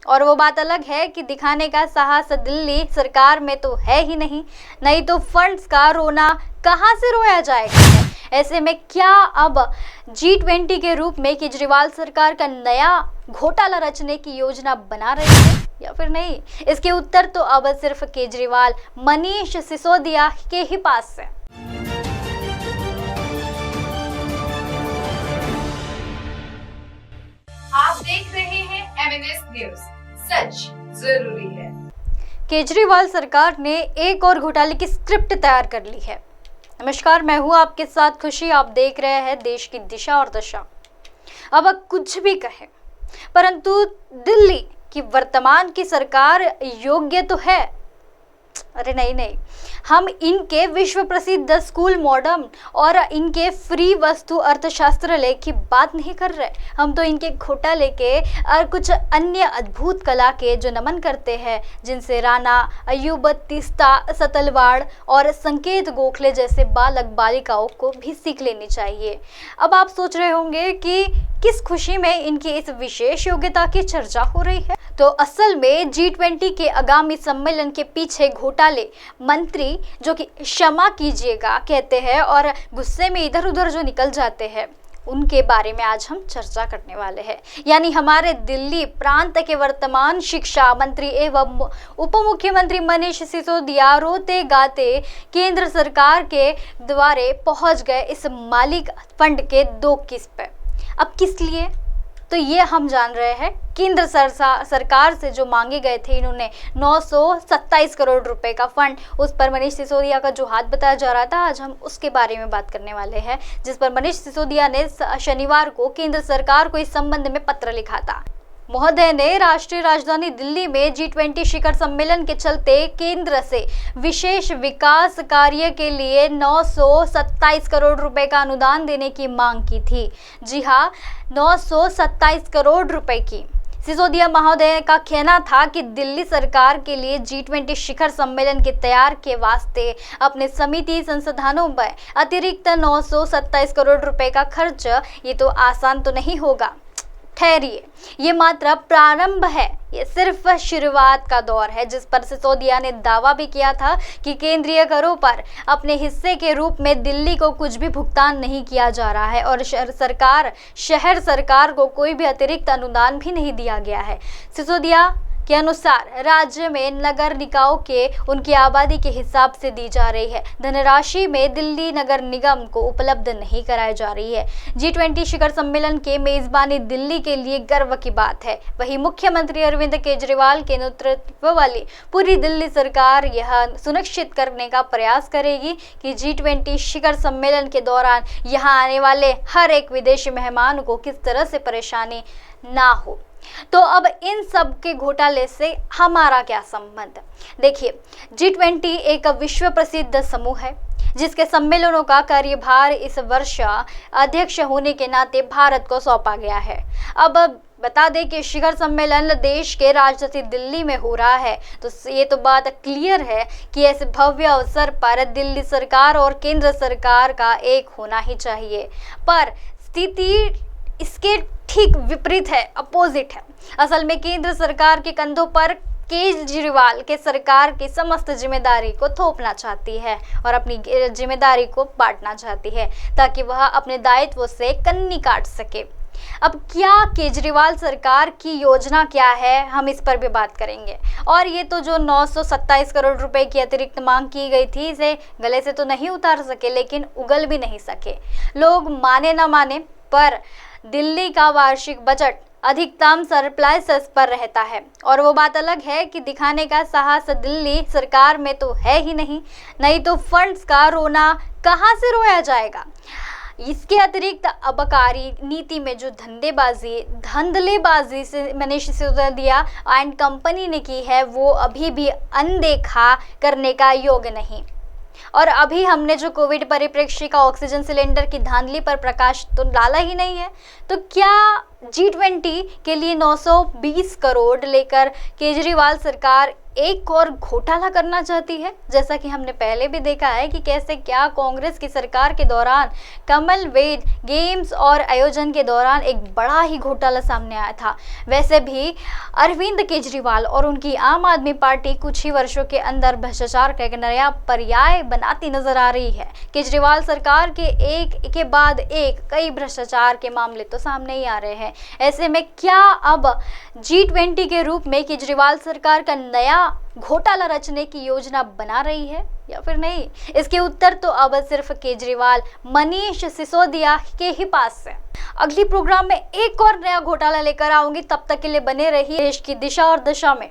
और वो बात अलग है कि दिखाने का साहस दिल्ली सरकार में तो है ही नहीं तो फंड्स का रोना कहां से रोया जाएगा। ऐसे में क्या अब G20 के रूप में केजरीवाल सरकार का नया घोटाला रचने की योजना बना रही है या फिर नहीं? इसके उत्तर तो अब सिर्फ केजरीवाल मनीष सिसोदिया के ही पास है। आप देख रहे हैं MNS न्यूज, सच जरूरी है। केजरीवाल सरकार ने एक और घोटाले की स्क्रिप्ट तैयार कर ली है। नमस्कार, मैं हूं आपके साथ खुशी। आप देख रहे हैं देश की दिशा और दशा। अब कुछ भी कहे, परंतु दिल्ली की वर्तमान की सरकार योग्य तो है। अरे नहीं, हम इनके विश्व प्रसिद्ध स्कूल मॉडर्न और इनके फ्री वस्तु अर्थशास्त्र की बात नहीं कर रहे। हम तो इनके घोटाले के और कुछ अन्य अद्भुत कला के जो नमन करते हैं, जिनसे राणा अयूब तीस्ता सतलवाड़ और संकेत गोखले जैसे बालक बालिकाओं को भी सीख लेनी चाहिए। अब आप सोच रहे होंगे कि किस खुशी में इनकी इस विशेष योग्यता की चर्चा हो रही है। तो असल में G20 के आगामी सम्मेलन के पीछे घोटाले मंत्री जो कि क्षमा कीजिएगा कहते हैं और गुस्से में इधर उधर जो निकल जाते हैं, उनके बारे में आज हम चर्चा करने वाले हैं। यानी हमारे दिल्ली प्रांत के वर्तमान शिक्षा मंत्री एवं उप मुख्यमंत्री मनीष सिसोदिया रोते गाते केंद्र सरकार के द्वारे पहुंच गए इस मालिक फंड के 2 किस्त पे। अब किस लिए? तो ये हम जान रहे हैं। केंद्र सरकार से जो मांगे गए थे, इन्होंने 927 करोड़ रुपए का फंड, उस पर मनीष सिसोदिया का जो हाथ बताया जा रहा था, आज हम उसके बारे में बात करने वाले हैं, जिस पर मनीष सिसोदिया ने शनिवार को केंद्र सरकार को इस संबंध में पत्र लिखा था। महोदय ने राष्ट्रीय राजधानी दिल्ली में G20 शिखर सम्मेलन के चलते केंद्र से विशेष विकास कार्य के लिए 927 करोड़ रुपए का अनुदान देने की मांग की थी। जी हाँ, 927 करोड़ रुपए की। सिसोदिया महोदय का कहना था कि दिल्ली सरकार के लिए G20 शिखर सम्मेलन के तैयार के वास्ते अपने समिति संसाधनों पर अतिरिक्त 927 करोड़ रुपए का खर्च, ये तो आसान तो नहीं होगा। ठहरिए, ये मात्र प्रारंभ है, ये सिर्फ शुरुआत का दौर है। जिस पर सिसोदिया ने दावा भी किया था कि केंद्रीय करों पर अपने हिस्से के रूप में दिल्ली को कुछ भी भुगतान नहीं किया जा रहा है और शहर सरकार को कोई भी अतिरिक्त अनुदान भी नहीं दिया गया है। सिसोदिया के अनुसार राज्य में नगर निकायों के उनकी आबादी के हिसाब से दी जा रही है धनराशि में दिल्ली नगर निगम को उपलब्ध नहीं कराई जा रही है। G20 शिखर सम्मेलन के मेजबानी दिल्ली के लिए गर्व की बात है। वहीं मुख्यमंत्री अरविंद केजरीवाल के नेतृत्व वाली पूरी दिल्ली सरकार यह सुनिश्चित करने का प्रयास करेगी कि G20 शिखर सम्मेलन के दौरान यहाँ आने वाले हर एक विदेशी मेहमान को किस तरह से परेशानी ना हो। तो अब इन सब के घोटाले से हमारा क्या संबंध? देखिए, G20 एक विश्व प्रसिद्ध समूह है जिसके सम्मेलनों का कार्यभार इस वर्ष अध्यक्ष होने के नाते भारत को सौंपा गया है। अब बता दें कि शिखर सम्मेलन देश के राजधानी दिल्ली में हो रहा है, तो ये तो बात क्लियर है कि ऐसे भव्य अवसर पर दिल्ली सरकार और केंद्र सरकार का एक होना ही चाहिए। पर स्थिति इसके ठीक विपरीत है, अपोजिट है। असल में केंद्र सरकार के कंधों पर केजरीवाल के सरकार की समस्त जिम्मेदारी को थोपना चाहती है और अपनी जिम्मेदारी को बांटना चाहती है ताकि वह अपने दायित्व से कन्नी काट सके। अब क्या केजरीवाल सरकार की योजना क्या है, हम इस पर भी बात करेंगे। और ये तो जो 927 करोड़ रुपए की अतिरिक्त मांग की गई थी, इसे गले से तो नहीं उतार सके, लेकिन उगल भी नहीं सके। लोग माने ना माने, पर दिल्ली का वार्षिक बजट अधिकतम सरप्लस पर रहता है और वो बात अलग है कि दिखाने का साहस दिल्ली सरकार में तो है ही नहीं तो फंड्स का रोना कहां से रोया जाएगा। इसके अतिरिक्त अबकारी नीति में जो धंधलेबाजी से मनीष सिसोदिया एंड कंपनी ने की है, वो अभी भी अनदेखा करने का योग्य नहीं। और अभी हमने जो कोविड परिप्रेक्ष्य का ऑक्सीजन सिलेंडर की धांधली पर प्रकाश तो डाला ही नहीं है, तो क्या G20 के लिए 920 करोड़ लेकर केजरीवाल सरकार एक और घोटाला करना चाहती है। जैसा कि हमने पहले भी देखा है कि कैसे क्या कांग्रेस की सरकार के दौरान कमनवेल्थ गेम्स और आयोजन के दौरान एक बड़ा ही घोटाला सामने आया था, वैसे भी अरविंद केजरीवाल और उनकी आम आदमी पार्टी कुछ ही वर्षों के अंदर भ्रष्टाचार का एक नया पर्याय बनाती नजर आ रही है। केजरीवाल सरकार के एक के बाद एक कई भ्रष्टाचार के मामले तो सामने ही आ रहे हैं। ऐसे में क्या अब G20 के रूप में केजरीवाल सरकार का नया घोटाला रचने की योजना बना रही है या फिर नहीं? इसके उत्तर तो अब सिर्फ केजरीवाल मनीष सिसोदिया के ही पास है। अगली प्रोग्राम में एक और नया घोटाला लेकर आऊंगी, तब तक के लिए बने रहिए देश की दिशा और दशा में।